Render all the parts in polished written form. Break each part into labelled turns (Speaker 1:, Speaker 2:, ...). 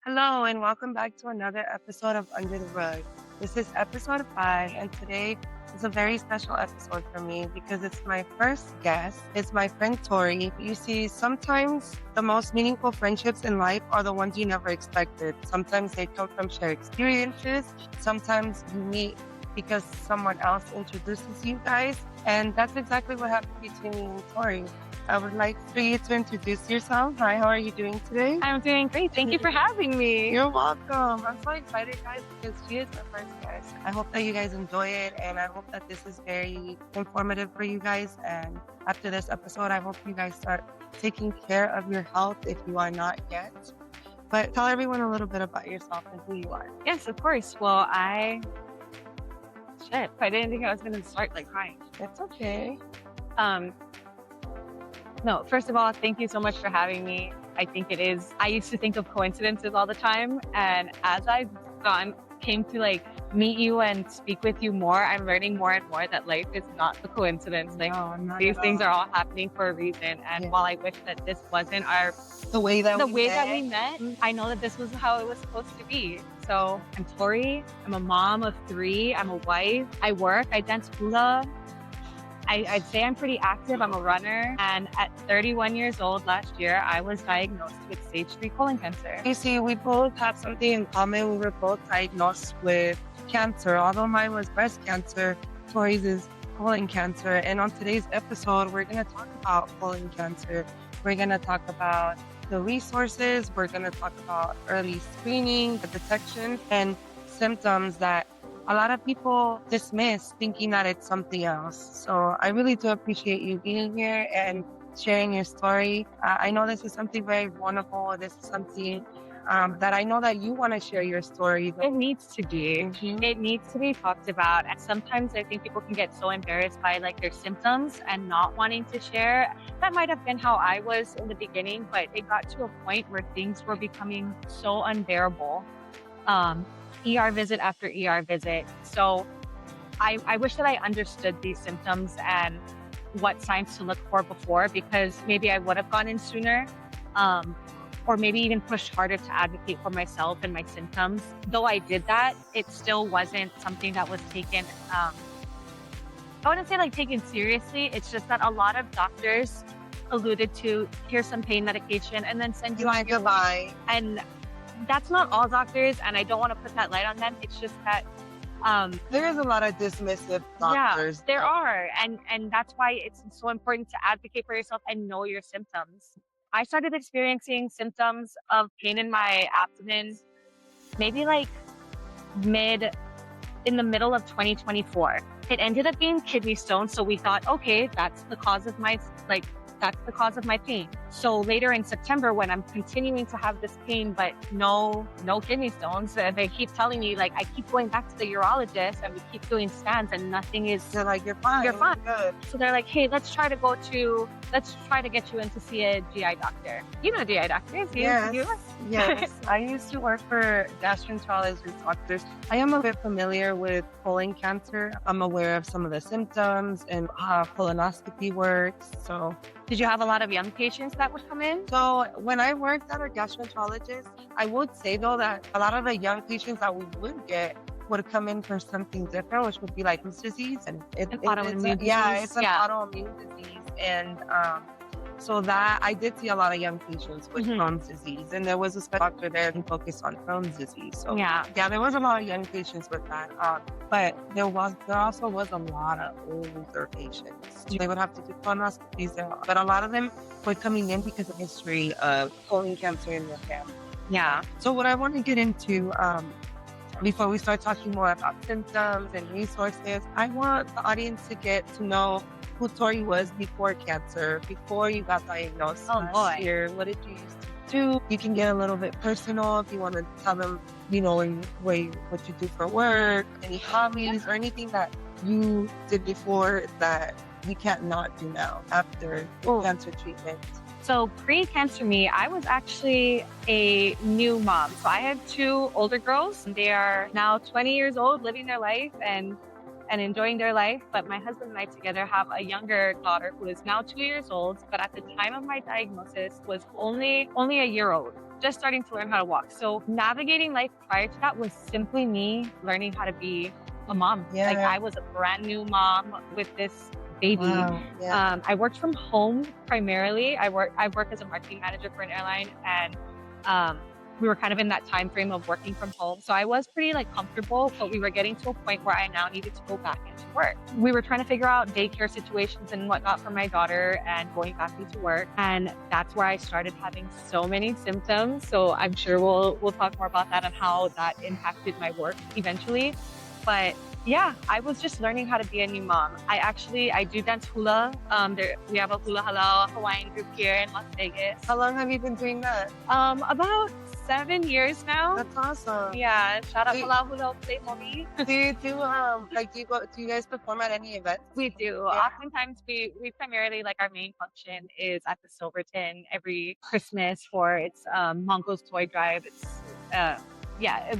Speaker 1: Hello, and welcome back to another episode of Under the Rug. This is episode 5, and today is a very special episode for me because it's my first guest. It's my friend Tori. You see, sometimes the most meaningful friendships in life are the ones you never expected. Sometimes they come from shared experiences, sometimes you meet because someone else introduces you guys, and that's exactly what happened between me and Tori. I would like for you to introduce yourself. Hi, how are you doing today?
Speaker 2: I'm doing great. Thank you for having me.
Speaker 1: You're welcome. I'm so excited, guys, because she is my first guest. I hope that you guys enjoy it, and I hope that this is very informative for you guys. And after this episode, I hope you guys start taking care of your health if you are not yet. But tell everyone a little bit about yourself and who you are.
Speaker 2: Yes, of course. Well, I didn't think I was going to start like crying.
Speaker 1: It's okay.
Speaker 2: No, first of all, thank you so much for having me. I think it is. I used to think of coincidences all the time, and as I've came to meet you and speak with you more, I'm learning more and more that life is not a coincidence.
Speaker 1: No, not
Speaker 2: These
Speaker 1: at
Speaker 2: things
Speaker 1: all.
Speaker 2: are all happening for a reason. And
Speaker 1: Yeah.
Speaker 2: while I wish that this wasn't
Speaker 1: The way that
Speaker 2: the
Speaker 1: we
Speaker 2: way
Speaker 1: met.
Speaker 2: that we met, I know that this was how it was supposed to be. So I'm Tori. I'm a mom of 3. I'm a wife. I work. I dance hula. I'd say I'm pretty active. I'm a runner. And at 31 years old last year, I was diagnosed with stage 3 colon cancer.
Speaker 1: You see, we both have something in common. We were both diagnosed with cancer. Although mine was breast cancer, Tori's is colon cancer. And on today's episode, we're going to talk about colon cancer. We're going to talk about the resources. We're going to talk about early screening, the detection, and symptoms that a lot of people dismiss, thinking that it's something else. So I really do appreciate you being here and sharing your story. I know this is something very vulnerable. This is something that I know that you want to share your story.
Speaker 2: It needs to be.
Speaker 1: Mhm.
Speaker 2: It needs to be talked about. And sometimes I think people can get so embarrassed by their symptoms and not wanting to share. That might have been how I was in the beginning, but it got to a point where things were becoming so unbearable. ER visit after ER visit. So I wish that I understood these symptoms and what signs to look for before, because maybe I would have gone in sooner, or maybe even pushed harder to advocate for myself and my symptoms. Though I did that, it still wasn't something that was taken, I wouldn't say taken seriously. It's just that a lot of doctors alluded to, here's some pain medication and then send you on your way. And that's not all doctors, and I don't want to put that light on them. It's just that
Speaker 1: There is a lot of dismissive doctors.
Speaker 2: yeah, there are, and that's why it's so important to advocate for yourself and know your symptoms. I started experiencing symptoms of pain in my abdomen maybe in the middle of 2024. It ended up being kidney stones, so we thought, okay, that's the cause of my pain. So later in September, when I'm continuing to have this pain, but no kidney stones, they keep telling me, I keep going back to the urologist and we keep doing scans and nothing is.
Speaker 1: They're like, you're fine.
Speaker 2: You're fine.
Speaker 1: Good.
Speaker 2: So they're like, hey, let's try to get you in to see a GI doctor. You know GI doctors.
Speaker 1: Yes. I used to work for gastroenterologist doctors. I am a bit familiar with colon cancer. I'm aware of some of the symptoms and how colonoscopy works. So
Speaker 2: Did you have a lot of young patients that would come in?
Speaker 1: So when I worked at a gastroenterologist, I would say though that a lot of the young patients that we would get would come in for something different, which would be like Crohn's disease, and
Speaker 2: autoimmune
Speaker 1: it's an
Speaker 2: disease.
Speaker 1: autoimmune disease, and so that I did see a lot of young patients with Crohn's disease, and there was a special doctor there who focused on Crohn's disease. So
Speaker 2: Yeah.
Speaker 1: there was a lot of young patients with that, but there also was a lot of older patients. They would have to do colonoscopies, but a lot of them were coming in because of history of colon cancer in their family.
Speaker 2: Yeah.
Speaker 1: So what I want to get into, before we start talking more about symptoms and resources, I want the audience to get to know who Tori was before cancer, before you got diagnosed last year. What did you used to do? You can get a little bit personal if you want to tell them, what you do for work, any hobbies, or anything that you did before that you can't not do now after cancer treatment.
Speaker 2: So pre-cancer me, I was actually a new mom. So I have 2 older girls. They are now 20 years old, living their life and enjoying their life. But my husband and I together have a younger daughter who is now 2 years old, but at the time of my diagnosis was only a year old. just starting to learn how to walk. So navigating life prior to that was simply me learning how to be a mom.
Speaker 1: Yeah.
Speaker 2: Like I was a brand new mom with this baby.
Speaker 1: Wow. Yeah.
Speaker 2: I worked from home primarily. I work as a marketing manager for an airline, and we were kind of in that time frame of working from home. So I was pretty like comfortable, but we were getting to a point where I now needed to go back into work. We were trying to figure out daycare situations and whatnot for my daughter and going back into work. And that's where I started having so many symptoms. So I'm sure we'll talk more about that and how that impacted my work eventually. But yeah, I was just learning how to be a new mom. I do dance hula. We have a hula halal Hawaiian group here in Las Vegas.
Speaker 1: How long have you been doing that?
Speaker 2: About 7 years now.
Speaker 1: That's awesome.
Speaker 2: Yeah, shout out Hula Hula Play Mommy.
Speaker 1: Do you guys perform at any events?
Speaker 2: We do.
Speaker 1: Yeah.
Speaker 2: Oftentimes we primarily, like, our main function is at the Silverton every Christmas for its Mongo's Toy Drive. It's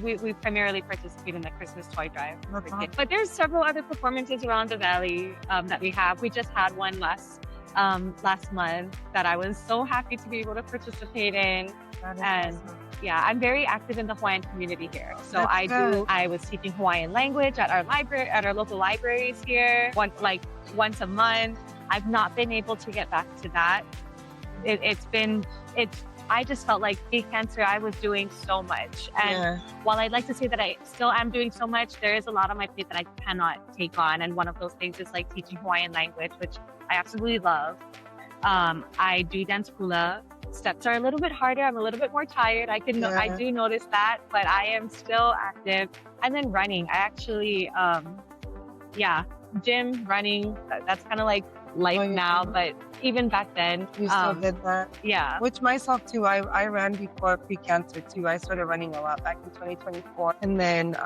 Speaker 2: we primarily participate in the Christmas toy drive.
Speaker 1: That's awesome.
Speaker 2: But there's several other performances around the valley that we have. We just had one last month that I was so happy to be able to participate in. And
Speaker 1: awesome.
Speaker 2: yeah, I'm very active in the Hawaiian community here. So
Speaker 1: That's good.
Speaker 2: I was teaching Hawaiian language at our local libraries here once a month. I've not been able to get back to that. I just felt like big cancer, I was doing so much. And while I'd like to say that I still am doing so much, there is a lot on my plate that I cannot take on. And one of those things is like teaching Hawaiian language, which I absolutely love. I do dance hula. Steps are a little bit harder. I'm a little bit more tired. I do notice that, but I am still active. And then running. I actually, gym, running, that's kind of like life now, but even back then.
Speaker 1: You still did that?
Speaker 2: Yeah.
Speaker 1: Which myself too, I ran before pre-cancer too. I started running a lot back in 2024. And then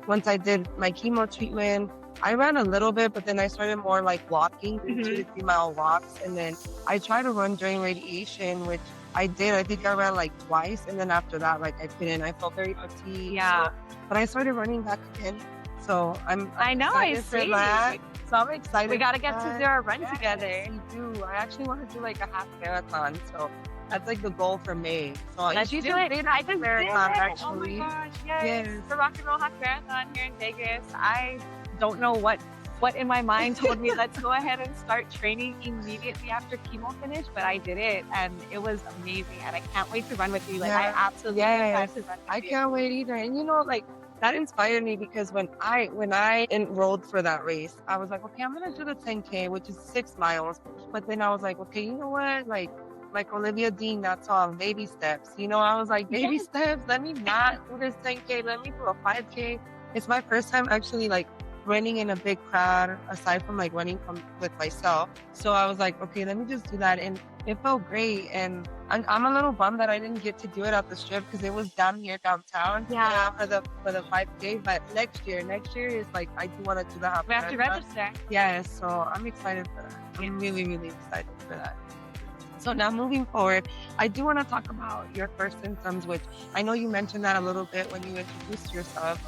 Speaker 1: once I did my chemo treatment, I ran a little bit, but then I started more like walking, 2 to 3 mile walks. And then I tried to run during radiation, which I did. I think I ran like twice. And then after that, like I couldn't. I felt very fatigued.
Speaker 2: Yeah.
Speaker 1: But I started running back again. So
Speaker 2: I know, I see.
Speaker 1: So I'm excited.
Speaker 2: We got to get to do our run together.
Speaker 1: We do. I actually want to do like a half marathon. So that's like the goal for May. So
Speaker 2: let's do it. I just
Speaker 1: marathon
Speaker 2: did.
Speaker 1: actually.
Speaker 2: Oh my gosh, yes. The Rock and Roll Half Marathon here in Vegas. I don't know what in my mind told me let's go ahead and start training immediately after chemo finished, but I did it and it was amazing and I can't wait to run with you. Like I absolutely can't to run with you.
Speaker 1: Can't wait either. And you know, like that inspired me because when I enrolled for that race, I was like, okay, I'm gonna do the 10K, which is 6 miles. But then I was like, okay, you know what? Like Olivia Dean, that song, Baby Steps. You know, I was like, baby steps. Let me not do this 10K. Let me do a 5K. It's my first time actually like running in a big crowd, aside from like running with myself. So I was like, okay, let me just do that. And it felt great. And I'm a little bummed that I didn't get to do it at the strip because it was down here downtown.
Speaker 2: Yeah.
Speaker 1: For the 5K. But next year is like I do want to do the half.
Speaker 2: We have to register.
Speaker 1: Yes. So I'm excited for that. I'm really, really excited for that. So now moving forward, I do want to talk about your first symptoms, which I know you mentioned that a little bit when you introduced yourself.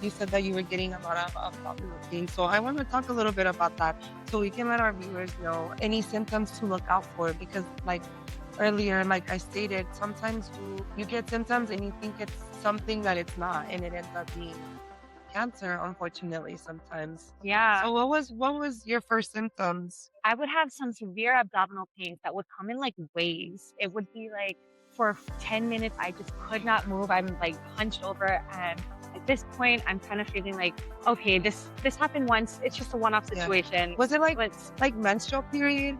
Speaker 1: You said that you were getting a lot of abdominal pain. So I want to talk a little bit about that so we can let our viewers know any symptoms to look out for, because like earlier, like I stated, sometimes you get symptoms and you think it's something that it's not, and it ends up being cancer, unfortunately, sometimes.
Speaker 2: Yeah.
Speaker 1: So what was your first symptoms?
Speaker 2: I would have some severe abdominal pains that would come in like waves. It would be like for 10 minutes, I just could not move. I'm like hunched over, and at this point, I'm kind of feeling like, okay, this happened once. It's just a one-off situation.
Speaker 1: Was it like menstrual period,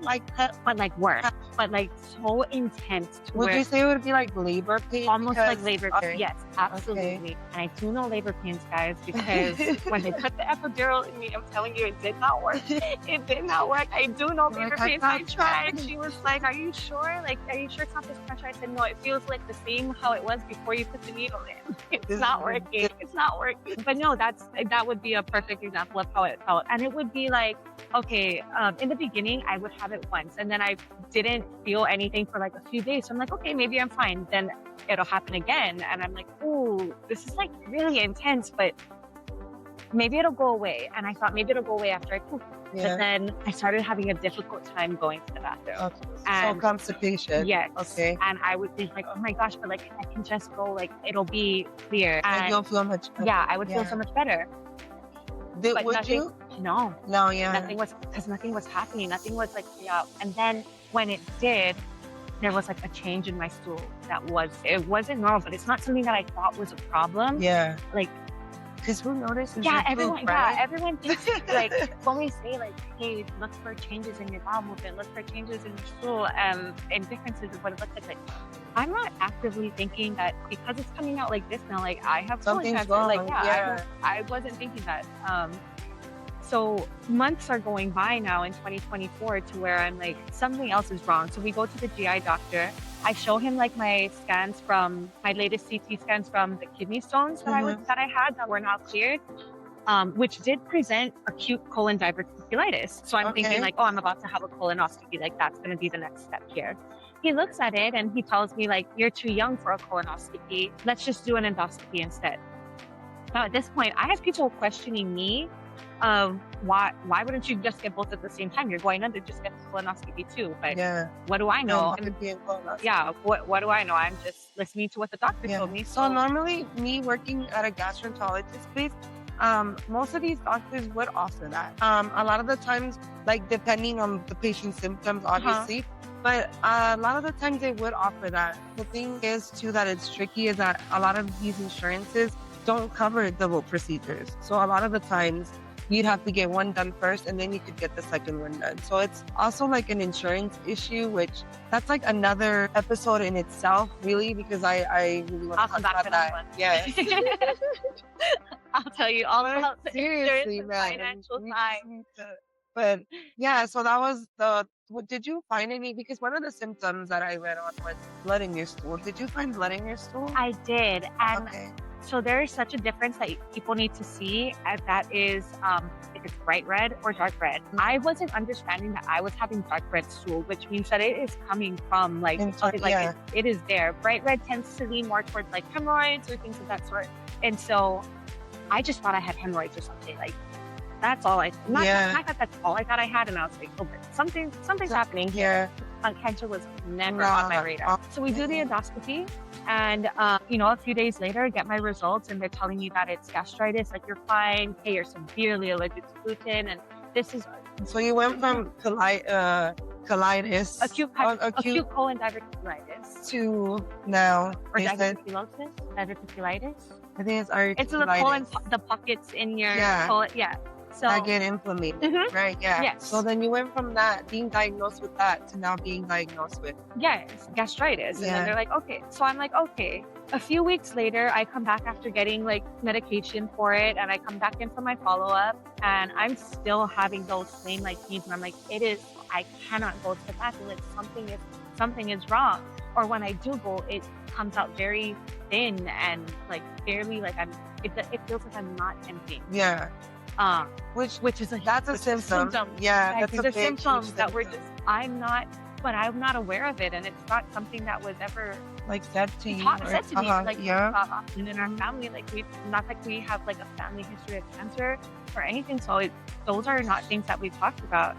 Speaker 2: but like worse, but like so intense?
Speaker 1: Would you say it would be like labor pain?
Speaker 2: Almost like labor pain. Yes, absolutely. Okay. And I do know labor pains, guys, because when they put the epidural in me, I'm telling you, it did not work. It did not work. I do know labor pains. I tried. She was like, "Are you sure? Like, are you sure it's not this pressure?" I said, "No, it feels like the same how it was before you put the needle in. It's not working. It's not working." But no, that would be a perfect example of how it felt. And it would be like, okay, in the beginning, I would have it once, and then I didn't feel anything for like a few days. So I'm like, okay, maybe I'm fine. Then it'll happen again, and I'm like, ooh, this is like really intense, but maybe it'll go away. And I thought maybe it'll go away after I poop. But then I started having a difficult time going to the bathroom.
Speaker 1: Okay. So
Speaker 2: And
Speaker 1: constipation.
Speaker 2: yes.
Speaker 1: Okay.
Speaker 2: And I would think like, oh my gosh, but like I can just go, like it'll be clear.
Speaker 1: And
Speaker 2: And
Speaker 1: you'll feel much better.
Speaker 2: yeah, I would feel so much better. But
Speaker 1: Would
Speaker 2: nothing,
Speaker 1: you?
Speaker 2: no,
Speaker 1: No, yeah.
Speaker 2: nothing was, because nothing was happening. Nothing was like, yeah. And then when it did, there was like a change in my stool it wasn't normal, but it's not something that I thought was a problem.
Speaker 1: Yeah.
Speaker 2: Like,
Speaker 1: because who notices?
Speaker 2: yeah,
Speaker 1: your
Speaker 2: everyone,
Speaker 1: poop, right?
Speaker 2: yeah, everyone thinks like when we say like, hey, look for changes in your bowel movement, look for changes in your stool, and differences of what it looks like. I'm not actively thinking that because it's coming out like this now, like I have colon cancer.
Speaker 1: Wrong.
Speaker 2: Like, yeah. I wasn't thinking that. So months are going by now in 2024 to where I'm like, something else is wrong. So we go to the GI doctor. I show him like my scans from my latest CT scans from the kidney stones that I had that were now cleared, which did present acute colon diverticulitis. So I'm thinking like, oh, I'm about to have a colonoscopy. Like that's going to be the next step here. He looks at it and he tells me like, you're too young for a colonoscopy. Let's just do an endoscopy instead. Now at this point, I have people questioning me of why wouldn't you just get both at the same time? You're going under, just get the colonoscopy too. But what do I know? Yeah, what do I know? I'm just listening to what the doctor told me.
Speaker 1: So normally, me working at a gastroenterologist place, most of these doctors would offer that. A lot of the times, like depending on the patient's symptoms, obviously. But a lot of the times they would offer that. The thing is too that it's tricky is that a lot of these insurances don't cover double procedures. So a lot of the times you'd have to get one done first and then you could get the second one done. So it's also like an insurance issue, which that's like another episode in itself, really, because I really want to talk about that. One. Yes.
Speaker 2: I'll tell you all about the
Speaker 1: seriously,
Speaker 2: man. Financial side.
Speaker 1: But yeah, so that was did you find any, because one of the symptoms that I read on was blood in your stool. Did you find blood in your stool?
Speaker 2: I did. And so there is such a difference that people need to see, and that is if it's bright red or dark red. I wasn't understanding that I was having dark red stool, which means that it is coming from like, it is there. Bright red tends to lean more towards like hemorrhoids or things of that sort. And so I just thought I had hemorrhoids or something. Like that's all I thought that's all I thought I had. And I was like, oh, but something's happening here. Cancer was never on my radar. So we do the endoscopy, and a few days later, I get my results, and they're telling me that it's gastritis. Like, you're fine. Hey, you're severely allergic to gluten, and this is.
Speaker 1: So you went from colitis,
Speaker 2: acute colon diverticulitis,
Speaker 1: to now
Speaker 2: or diverticulosis, diverticulitis.
Speaker 1: I think it's
Speaker 2: the colon, the pockets in your colon. Yeah. So
Speaker 1: I get inflamed, right? Yeah.
Speaker 2: Yes.
Speaker 1: So then you went from that, being diagnosed with that, to now being diagnosed with
Speaker 2: gastritis. And then they're like, okay. So I'm like, okay. A few weeks later, I come back after getting like medication for it, and I come back in for my follow-up, and I'm still having those same like pains, and I'm like, I cannot go to the bathroom. Something is wrong. Or when I do go, it comes out very thin and like barely like it feels like I'm not emptying.
Speaker 1: Yeah.
Speaker 2: Which is
Speaker 1: that's a symptom. Yeah,
Speaker 2: that's a symptom that I'm not aware of it, and it's not something that was ever
Speaker 1: like said to you.
Speaker 2: Said to me, like in our family, like not like we have like a family history of cancer or anything. So those are not things that we talked about.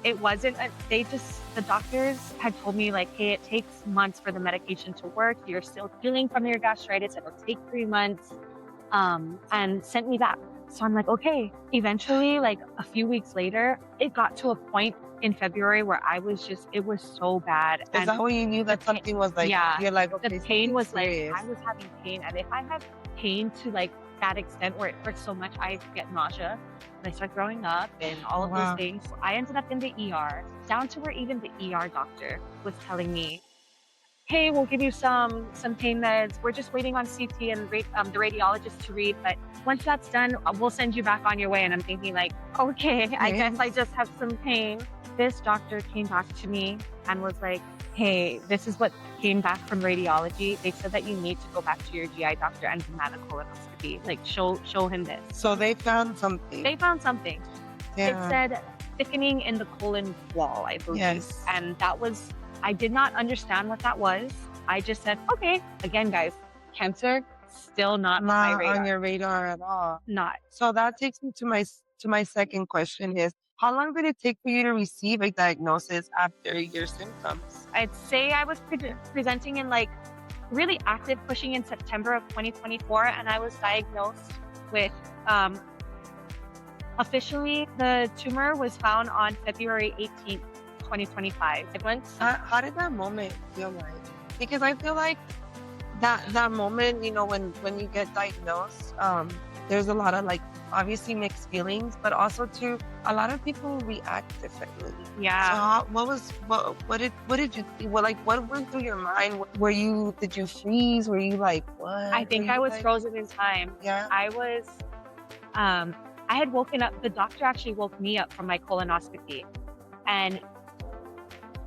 Speaker 2: It wasn't. The doctors had told me like, hey, it takes months for the medication to work. You're still healing from your gastritis. It'll take 3 months, and sent me back. So I'm like, okay. Eventually, like a few weeks later, it got to a point in February where it was so bad.
Speaker 1: Is that when you knew that something was like, you're like, okay,
Speaker 2: the pain was like, I was having pain. And if I have pain to like that extent where it hurts so much, I get nausea and I start throwing up and all of those things. So I ended up in the ER, down to where even the ER doctor was telling me, hey, we'll give you some pain meds. We're just waiting on CT and the radiologist to read. But once that's done, we'll send you back on your way. And I'm thinking like, okay, I guess I just have some pain. This doctor came back to me and was like, hey, this is what came back from radiology. They said that you need to go back to your GI doctor and demand a colonoscopy. Like show him this.
Speaker 1: So they found something.
Speaker 2: Yeah. It said thickening in the colon wall, I believe.
Speaker 1: Yes.
Speaker 2: And I did not understand what that was. I just said, okay. Again, guys, cancer, still not on my radar.
Speaker 1: On your radar at all.
Speaker 2: Not.
Speaker 1: So that takes me to to my second question is, how long did it take for you to receive a diagnosis after your symptoms?
Speaker 2: I'd say I was presenting in like really active pushing in September of 2024, and I was diagnosed with officially the tumor was found on February 18th, 2025.
Speaker 1: How did that moment feel like? Because I feel like that moment, you know, when you get diagnosed, there's a lot of like obviously mixed feelings, but also too a lot of people react differently.
Speaker 2: Yeah.
Speaker 1: So what did you think? What went through your mind? Did you freeze? Were you like what?
Speaker 2: I think I was frozen in time.
Speaker 1: Yeah.
Speaker 2: I was I had woken up, the doctor actually woke me up from my colonoscopy, and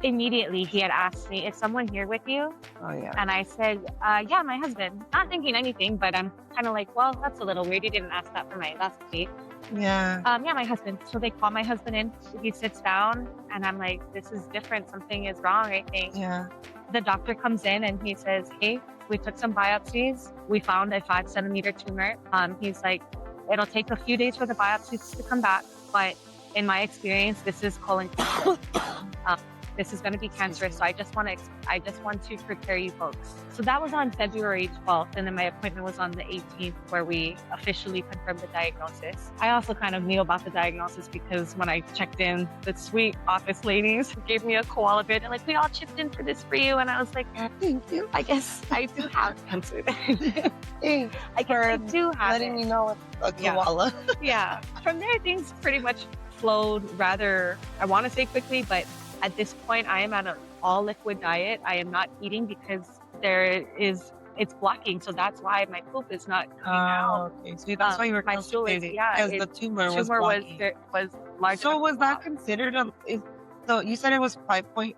Speaker 2: immediately he had asked me, is someone here with you?
Speaker 1: Oh yeah.
Speaker 2: And I said, yeah, my husband. Not thinking anything, but I'm kind of like, well, that's a little weird. You didn't ask that for my endoscopy.
Speaker 1: Yeah.
Speaker 2: Yeah, my husband. So they call my husband in. He sits down, and I'm like, this is different. Something is wrong, I think.
Speaker 1: Yeah.
Speaker 2: The doctor comes in and he says, hey, we took some biopsies. We found a 5-centimeter tumor. He's like, it'll take a few days for the biopsies to come back, but in my experience, this is colon cancer. This is going to be cancerous. So I just want to prepare you folks. So that was on February 12th. And then my appointment was on the 18th, where we officially confirmed the diagnosis. I also kind of knew about the diagnosis because when I checked in, the sweet office ladies gave me a koala bit and like, we all chipped in for this for you. And I was like,
Speaker 1: Thank you.
Speaker 2: I guess I do have cancer.
Speaker 1: Thanks
Speaker 2: I guess I do have
Speaker 1: letting
Speaker 2: it.
Speaker 1: me know a koala.
Speaker 2: Yeah. From there, things pretty much flowed rather, I want to say quickly, but at this point, I am on an all liquid diet. I am not eating because it's blocking. So that's why my poop is not coming out.
Speaker 1: Okay. So that's why you were
Speaker 2: my stool is,
Speaker 1: constipated.
Speaker 2: yeah,
Speaker 1: Because the tumor was
Speaker 2: large.
Speaker 1: So was that considered so you said it was 5.7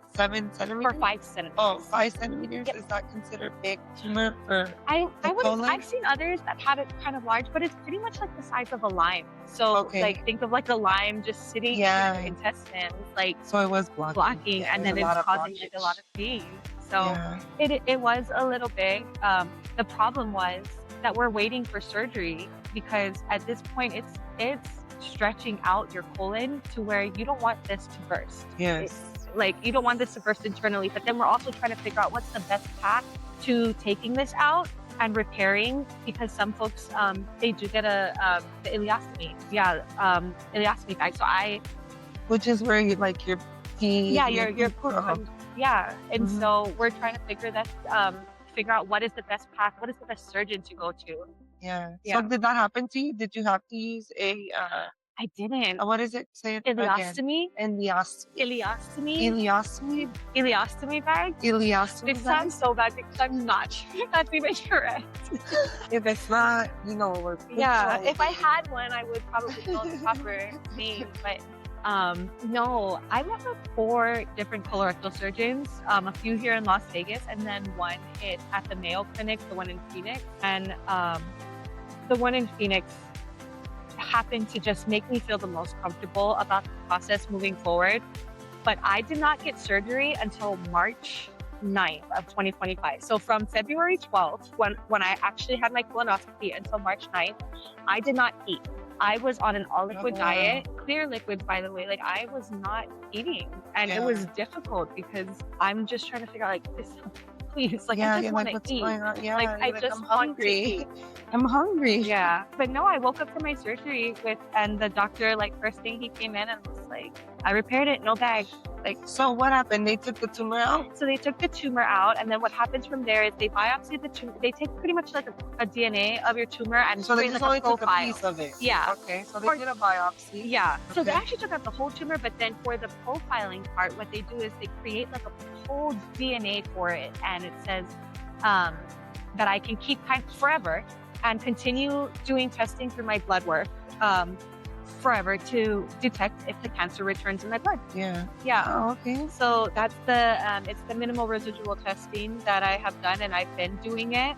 Speaker 1: centimeters?
Speaker 2: For 5 centimeters.
Speaker 1: Oh, 5 centimeters?
Speaker 2: Yep.
Speaker 1: Is that considered big tumor for
Speaker 2: I've seen others that had it kind of large, but it's pretty much like the size of a lime. So like think of like a lime just sitting in your intestines, like
Speaker 1: so it was blocking
Speaker 2: and then it's causing like a lot of pain. So it was a little big. The problem was that we're waiting for surgery because at this point it's stretching out your colon to where you don't want this to burst.
Speaker 1: Yes.
Speaker 2: Like you don't want this to burst internally, but then we're also trying to figure out what's the best path to taking this out and repairing, because some folks they do get the ileostomy. Yeah, ileostomy bag. So
Speaker 1: which is where you like your pee.
Speaker 2: Yeah, your poop. Yeah, and so we're trying to figure out what is the best path, what is the best surgeon to go to.
Speaker 1: Yeah. So did that happen to you? Did you have to use a
Speaker 2: I didn't.
Speaker 1: What is it? Say it
Speaker 2: Ileostomy?
Speaker 1: Again.
Speaker 2: Ileostomy?
Speaker 1: Ileostomy?
Speaker 2: Ileostomy bag?
Speaker 1: Ileostomy
Speaker 2: It sounds so bad because I'm not sure that's even correct.
Speaker 1: If it's not, you know, we're
Speaker 2: if I had one, I would probably know the proper name, but no, I met with 4 different colorectal surgeons, a few here in Las Vegas, and then one at the Mayo Clinic, the one in Phoenix. And the one in Phoenix happened to just make me feel the most comfortable about the process moving forward. But I did not get surgery until March 9th of 2025. So from February 12th, when I actually had my colonoscopy, until March 9th, I did not eat. I was on an all liquid diet, clear liquids, by the way. Like I was not eating, and it was difficult because I'm just trying to figure out like this. Please, like I just want to eat.
Speaker 1: Yeah,
Speaker 2: like I just want to eat.
Speaker 1: I'm hungry.
Speaker 2: Yeah, but no, I woke up from my surgery and the doctor, like first thing he came in and was like, I repaired it, no bag. Like,
Speaker 1: so what happened? They took the tumor out?
Speaker 2: So they took the tumor out, and then what happens from there is they biopsy the tumor. They take pretty much like a DNA of your tumor and
Speaker 1: so they just only took a piece of it.
Speaker 2: Yeah.
Speaker 1: Okay. So they did a biopsy.
Speaker 2: Yeah. So they actually took out the whole tumor, but then for the profiling part, what they do is they create like a whole DNA for it, and it says that I can keep forever and continue doing testing through my blood work forever to detect if the cancer returns in my blood.
Speaker 1: Yeah.
Speaker 2: Yeah.
Speaker 1: Oh, okay.
Speaker 2: So that's it's the minimal residual testing that I have done, and I've been doing it,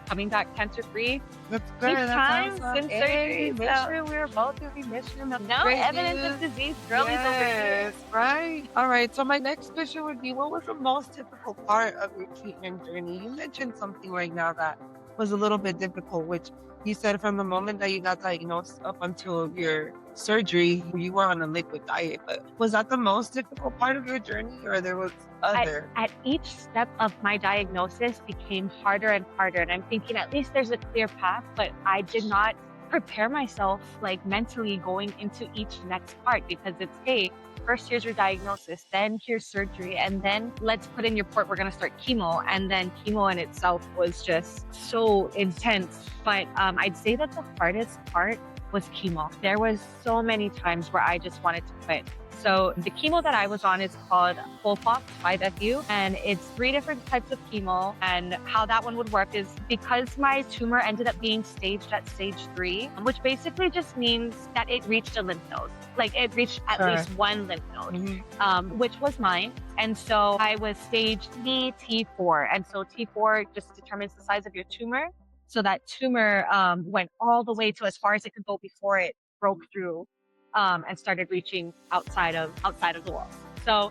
Speaker 2: coming back cancer free.
Speaker 1: That's good.
Speaker 2: Each time since surgery.
Speaker 1: Mission, we're both in remission.
Speaker 2: No evidence of disease. Girlies over here.
Speaker 1: Right. All right. So my next question would be, what was the most typical part of your treatment journey? You mentioned something right now that was a little bit difficult, which you said from the moment that you got diagnosed up until your surgery, you were on a liquid diet. But was that the most difficult part of your journey, or there was other?
Speaker 2: At each step of my diagnosis became harder and harder. And I'm thinking at least there's a clear path, but I did not prepare myself like mentally going into each next part, because it's, hey, first here's your diagnosis, then here's surgery, and then let's put in your port, we're going to start chemo. And then chemo in itself was just so intense. But I'd say that the hardest part was chemo. There was so many times where I just wanted to quit. So the chemo that I was on is called FOLFOX 5FU, and it's 3 different types of chemo. And how that one would work is, because my tumor ended up being staged at stage 3, which basically just means that it reached a lymph node. Like it reached at least one lymph node, which was mine. And so I was stage T4. And so T4 just determines the size of your tumor. So that tumor went all the way to as far as it could go before it broke through and started reaching outside of the walls. So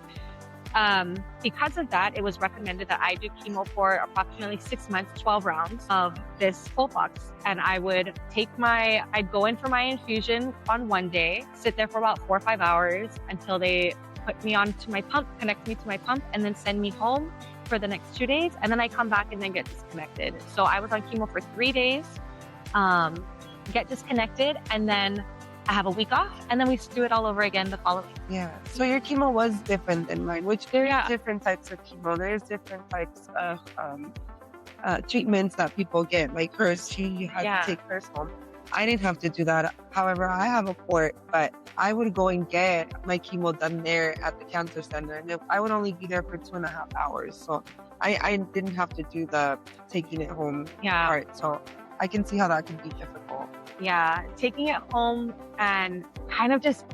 Speaker 2: because of that, it was recommended that I do chemo for approximately 6 months, 12 rounds of this FOLFOX. And I'd go in for my infusion on one day, sit there for about 4 or 5 hours until they put me onto my pump, connect me to my pump, and then send me home for the next 2 days. And then I come back and then get disconnected. So I was on chemo for 3 days, get disconnected, and then I have a week off, and then we do it all over again the following.
Speaker 1: Yeah. So your chemo was different than mine, which there's different types of chemo. There's different types of treatments that people get. Like hers, she had to take hers home. I didn't have to do that. However, I have a port, but I would go and get my chemo done there at the cancer center, and I would only be there for 2.5 hours. So I didn't have to do the taking it home part. So I can see how that can be difficult.
Speaker 2: Yeah, taking it home and kind of just,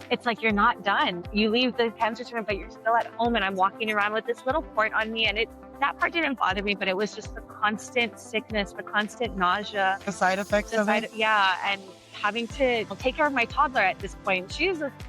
Speaker 2: it's like you're not done. You leave the cancer center, but you're still at home, and I'm walking around with this little port on me, and that part didn't bother me, but it was just the constant sickness, the constant nausea.
Speaker 1: The side effects of it?
Speaker 2: Yeah, and having to take care of my toddler at this point.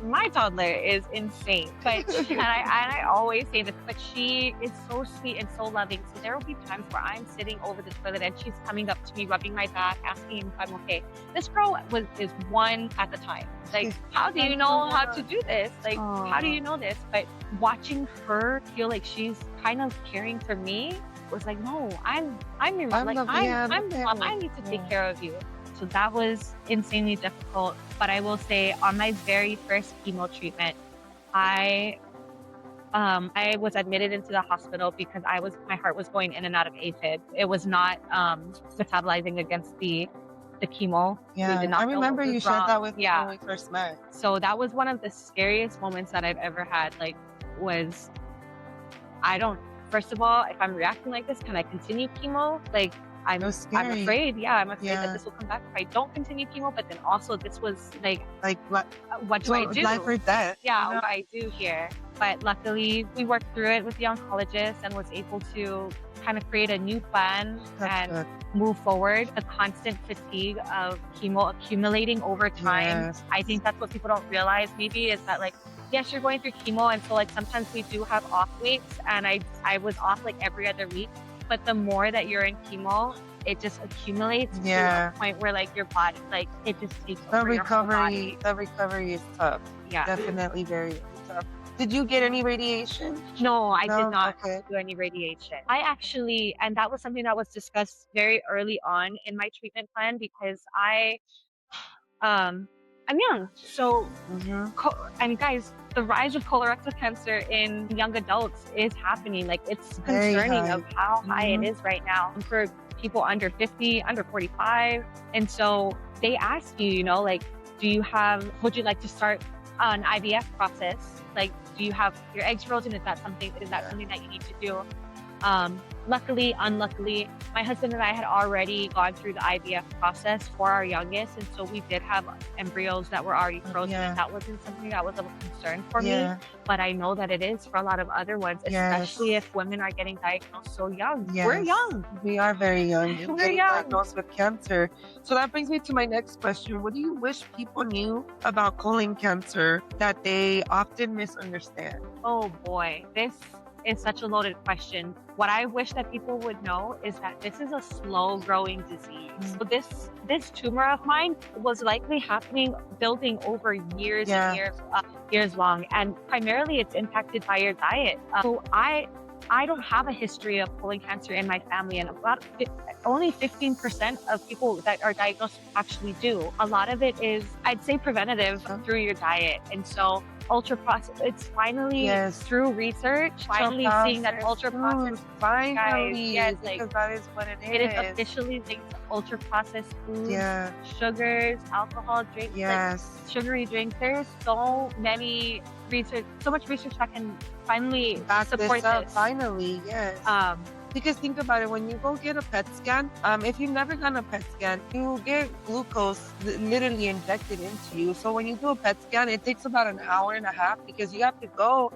Speaker 2: My toddler is insane. But and I always say this, but she is so sweet and so loving. So there will be times where I'm sitting over the toilet and she's coming up to me, rubbing my back, asking if I'm okay. This girl is 1 at the time. Like, how do you know how to do this? Like, how do you know this? But watching her feel like she's kind of caring for me was like, no, I'm your mom. I'm mom. I need to take care of you. So that was insanely difficult. But I will say, on my very first chemo treatment, I was admitted into the hospital because my heart was going in and out of AFib. It was not metabolizing against the chemo.
Speaker 1: Yeah, I remember you shared that with me when we first met.
Speaker 2: So that was one of the scariest moments that I've ever had. Like, first of all, if I'm reacting like this, can I continue chemo? Like, I'm afraid. Yeah, I'm afraid that this will come back if I don't continue chemo. But then also, this was like what do I do?
Speaker 1: Life or death.
Speaker 2: Yeah, what do I do here? But luckily, we worked through it with the oncologist and was able to kind of create a new plan and move forward. The constant fatigue of chemo accumulating over time. Yes. I think that's what people don't realize maybe, is that, like, yes, you're going through chemo, and so like sometimes we do have off weeks, and I was off like every other week. But the more that you're in chemo, it just accumulates to a point where, like, your body, like, it just takes over your whole body.
Speaker 1: The recovery is tough.
Speaker 2: Yeah,
Speaker 1: definitely very tough. Did you get any radiation?
Speaker 2: No, I did not do any radiation. I actually, and that was something that was discussed very early on in my treatment plan, because I'm young. So, and guys, the rise of colorectal cancer in young adults is happening. Like, it's concerning of how high it is right now for people under 50, under 45. And so they ask you, like, would you like to start an IVF process? Like, do you have your eggs frozen? Is that something that you need to do? Luckily, unluckily, my husband and I had already gone through the IVF process for our youngest, and so we did have embryos that were already frozen. And that wasn't something that was of a concern for me, but I know that it is for a lot of other ones, especially if women are getting diagnosed so young. We're young.
Speaker 1: We are very young. We're getting diagnosed with cancer. So that brings me to my next question. What do you wish people knew about colon cancer that they often misunderstand?
Speaker 2: Oh boy, this is such a loaded question. What I wish that people would know is that this is a slow growing disease. So this tumor of mine was likely happening, building over years and years long, and primarily it's impacted by your diet. So I don't have a history of colon cancer in my family, and about only 15% of people that are diagnosed actually do. A lot of it is, I'd say, preventative through your diet. And so ultra processed, it's finally through research, finally seeing that ultra processed
Speaker 1: finally,
Speaker 2: yes,
Speaker 1: because that is what it is.
Speaker 2: It is officially linked to ultra processed foods, sugars, alcohol drinks, like sugary drinks. There's so many research, so much research that can finally support this.
Speaker 1: Finally, because think about it, when you go get a PET scan, if you've never done a PET scan, you get glucose literally injected into you. So when you do a PET scan, it takes about an hour and a half because you have to go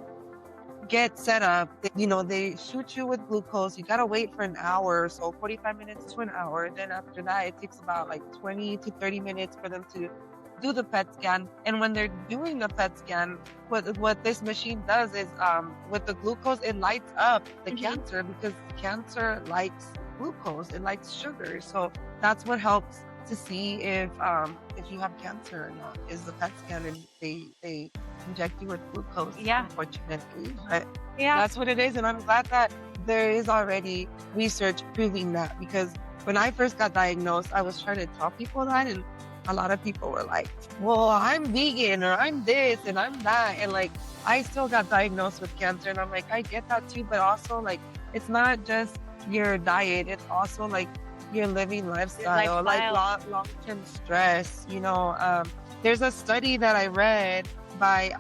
Speaker 1: get set up. You know, they shoot you with glucose. You got to wait for an hour, so 45 minutes to an hour. Then after that, it takes about like 20 to 30 minutes for them to do the PET scan. And when they're doing the PET scan, what this machine does is with the glucose, it lights up the cancer, because cancer likes glucose, it likes sugar. So that's what helps to see if you have cancer or not, is the PET scan, and they inject you with glucose, unfortunately. But that's what it is. And I'm glad that there is already research proving that, because when I first got diagnosed, I was trying to tell people that, and a lot of people were like, well, I'm vegan, or I'm this and I'm that. And like, I still got diagnosed with cancer. And I'm like, I get that too. But also, like, it's not just your diet. It's also like your living lifestyle. Like long-term stress. You know, there's a study that I read by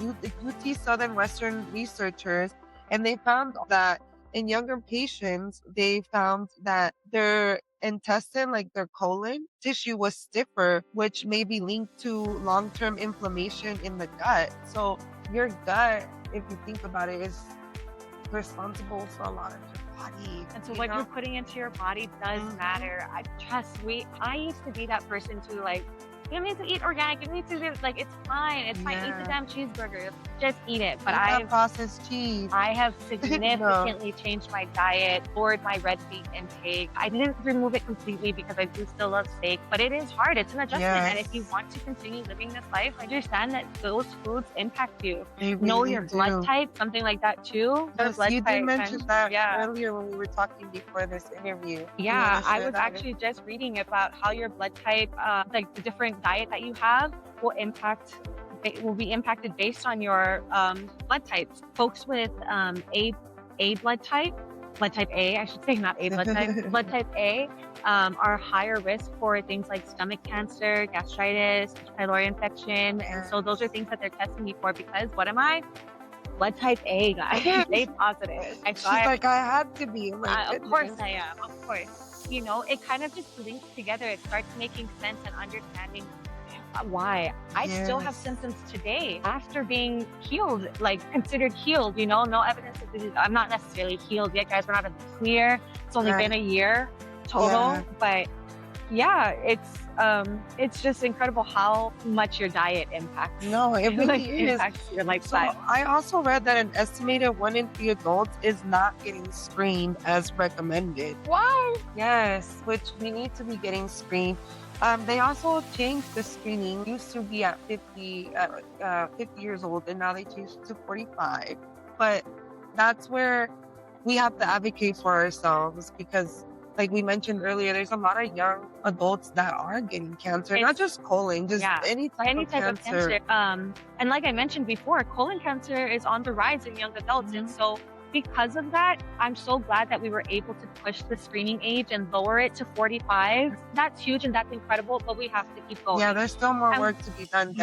Speaker 1: UT Southern Western researchers, and they found that in younger patients, they found that their intestine, like their colon tissue, was stiffer, which may be linked to long-term inflammation in the gut. So your gut, if you think about it, is responsible for a lot of your body.
Speaker 2: And so what you're putting into your body does matter. I used to be that person to like, you don't need to eat organic, you need to do, like, it's fine, eat the damn cheeseburger, just eat it. But I have
Speaker 1: processed cheese.
Speaker 2: I have significantly changed my diet, lowered my red meat intake. I didn't remove it completely because I do still love steak, but it is hard. It's an adjustment. And if you want to continue living this life, understand that those foods impact you. Know your blood type, something like that too.
Speaker 1: You did mention that earlier when we were talking before this interview.
Speaker 2: Yeah, I was actually just reading about how your blood type, like the different diet that you have will be impacted based on your blood types. Folks with A blood type A, I should say, not A blood type, blood type A, are higher risk for things like stomach cancer, gastritis, pylori infection. And so those are things that they're testing me for, because what am I? Blood type A, guys. A positive.
Speaker 1: She's like, I had to be.
Speaker 2: Of course I am. Of course. You know, it kind of just links together. It starts making sense and understanding why. I still have symptoms today after being healed, like considered healed, you know, no evidence of disease. I'm not necessarily healed yet, guys. We're not in the clear. It's only been a year total, but it's just incredible how much your diet impacts.
Speaker 1: No, it really
Speaker 2: impacts your lifestyle.
Speaker 1: So I also read that an estimated 1 in 3 adults is not getting screened as recommended.
Speaker 2: Wow.
Speaker 1: Yes, which we need to be getting screened. They also changed the screening. It used to be at 50 years old, and now they changed it to 45. But that's where we have to advocate for ourselves, because like we mentioned earlier, there's a lot of young adults that are getting cancer, not just colon, just any type of cancer.
Speaker 2: And like I mentioned before, colon cancer is on the rise in young adults. And so because of that, I'm so glad that we were able to push the screening age and lower it to 45. That's huge and that's incredible, but we have to keep going.
Speaker 1: Yeah, there's still more work to be done.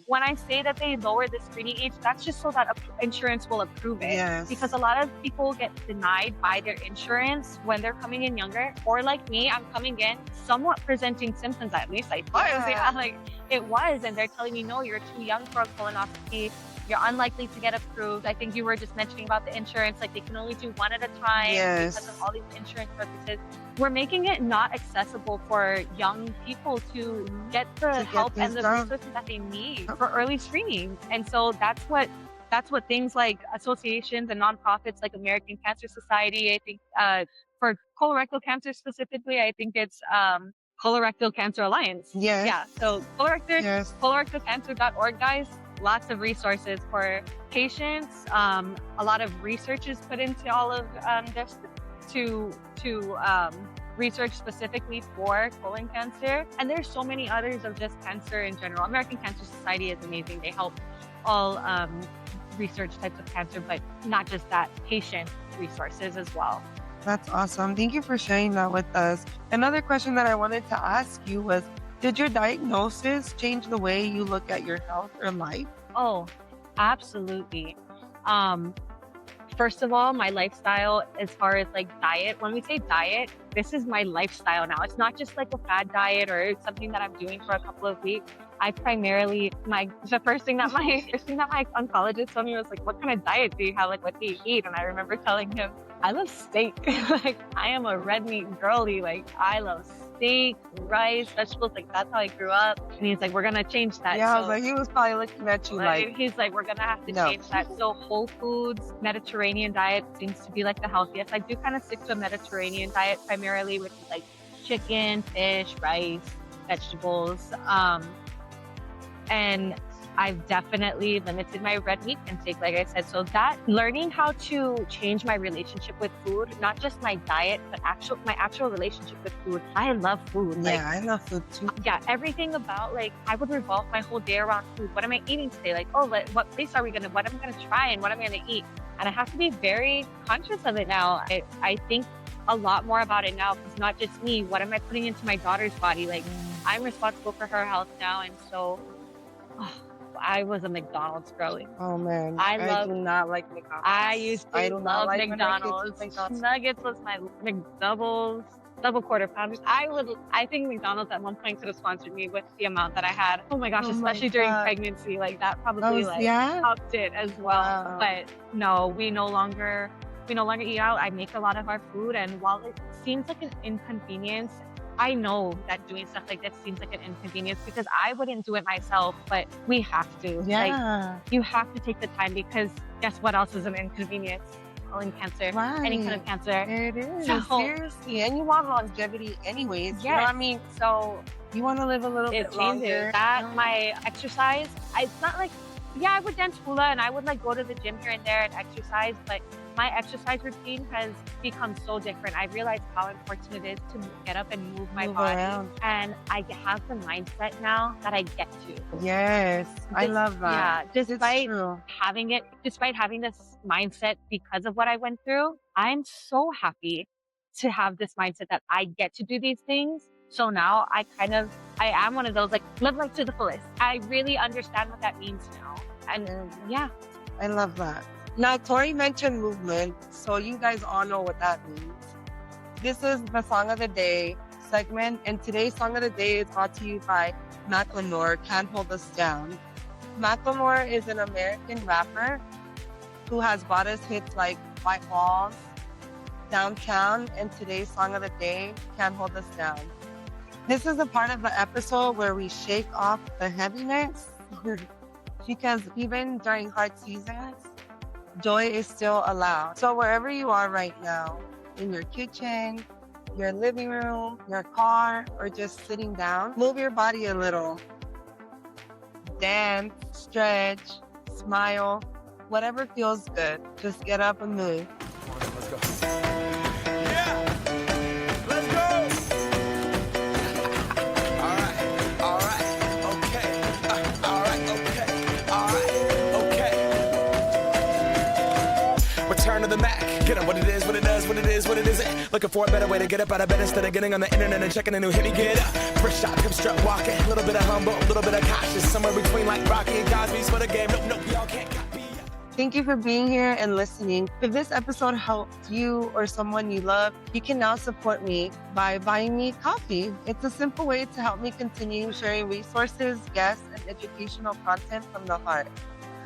Speaker 2: When I say that they lower the screening age, that's just so that insurance will approve it.
Speaker 1: Yes.
Speaker 2: Because a lot of people get denied by their insurance when they're coming in younger. Or like me, I'm coming in somewhat presenting symptoms, at least I was. Like it was, and they're telling me, no, you're too young for a colonoscopy. You're unlikely to get approved. I think you were just mentioning about the insurance, like they can only do one at a time because of all these insurance purposes. We're making it not accessible for young people to get the help and the resources that they need for early screening. And so that's what that's what things like associations and nonprofits like American Cancer Society, I think, for colorectal cancer specifically, I think it's Colorectal Cancer Alliance.
Speaker 1: Yes.
Speaker 2: Yeah. So
Speaker 1: Yes.
Speaker 2: colorectalcancer.org, guys. Lots of resources for patients. A lot of research is put into all of this to research specifically for colon cancer. And there's so many others of just cancer in general. American Cancer Society is amazing. They help all research types of cancer, but not just that, patient resources as well.
Speaker 1: That's awesome. Thank you for sharing that with us. Another question that I wanted to ask you was, did your diagnosis change the way you look at your health or life?
Speaker 2: Oh, absolutely. First of all, my lifestyle as far as like diet, when we say diet, this is my lifestyle now. It's not just like a fad diet or something that I'm doing for a couple of weeks. I primarily, the first thing that my oncologist told me was like, what kind of diet do you have? Like, what do you eat? And I remember telling him, I love steak. Like, I am a red meat girly. Like, I love steak, rice, vegetables. Like, that's how I grew up. And he's like, we're going to change that.
Speaker 1: Yeah, I was like, he was probably looking at you like.
Speaker 2: He's like, we're going to have to change that. So whole foods, Mediterranean diet seems to be like the healthiest. I do kind of stick to a Mediterranean diet primarily with like chicken, fish, rice, vegetables. And I've definitely limited my red meat intake, like I said. So that learning how to change my relationship with food, not just my diet, but my actual relationship with food. I love food.
Speaker 1: Yeah, I love food too.
Speaker 2: Yeah, everything about like, I would revolve my whole day around food. What am I eating today? Like, oh, what place are we gonna, what am I gonna try and what am I gonna eat? And I have to be very conscious of it now. I think a lot more about it now. It's not just me. What am I putting into my daughter's body? Like, I'm responsible for her health now. And so, I was a McDonald's girl.
Speaker 1: Oh man,
Speaker 2: I
Speaker 1: do not like McDonald's.
Speaker 2: I used to love
Speaker 1: like
Speaker 2: McDonald's. Nuggets was my McDoubles, double quarter pounders. I think McDonald's at one point could have sponsored me with the amount that I had. Oh my gosh, especially during pregnancy, like that probably upped it as well. Wow. But no, we no longer eat out. I make a lot of our food, and while it seems like an inconvenience, I know that doing stuff like this seems like an inconvenience because I wouldn't do it myself, but we have to.
Speaker 1: Yeah.
Speaker 2: Like, you have to take the time because guess what else is an inconvenience? Colon cancer, any kind of cancer.
Speaker 1: It is. So, seriously. And you want longevity anyways.
Speaker 2: Yes.
Speaker 1: You know what I mean?
Speaker 2: So
Speaker 1: you want to live a little bit longer.
Speaker 2: That my exercise, it's not like, yeah, I would dance hula and I would like go to the gym here and there and exercise, but my exercise routine has become so different. I realized how important it is to get up and move my body around. And I have the mindset now that I get to.
Speaker 1: Yes, I love that.
Speaker 2: Yeah, despite having this mindset because of what I went through, I'm so happy to have this mindset that I get to do these things. So now I am one of those like live life to the fullest. I really understand what that means now. And yeah.
Speaker 1: I love that. Now, Tori mentioned movement, so you guys all know what that means. This is the Song of the Day segment, and today's Song of the Day is brought to you by Macklemore, Can't Hold Us Down. Macklemore is an American rapper who has brought us hits like White Walls, Downtown, and today's Song of the Day, Can't Hold Us Down. This is a part of the episode where we shake off the heaviness because even during hard seasons, joy is still allowed. So wherever you are right now, in your kitchen, your living room, your car, or just sitting down, move your body a little. Dance, stretch, smile, whatever feels good. Just get up and move.
Speaker 3: Let's go. Yeah! Let's go! All right, okay. All right, okay. Return to the Mac. Get up what it is, what it does, what it is, what it isn't. Looking for a better way to get up out of bed instead of getting on the internet and checking a new hit. Me get up. First shot, come strut walking. A little bit of humble, a little bit of cautious. Somewhere between like Rocky and Cosby's for the game. Nope, y'all can't copy.
Speaker 1: Thank you for being here and listening. If this episode helped you or someone you love, you can now support me by buying me coffee. It's a simple way to help me continue sharing resources, guests, and educational content from the heart.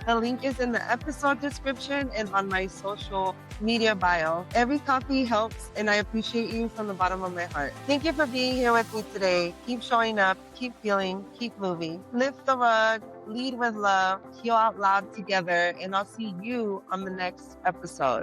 Speaker 1: The link is in the episode description and on my social media bio. Every coffee helps, and I appreciate you from the bottom of my heart. Thank you for being here with me today. Keep showing up, keep feeling, keep moving. Lift the rug, lead with love, heal out loud together, and I'll see you on the next episode.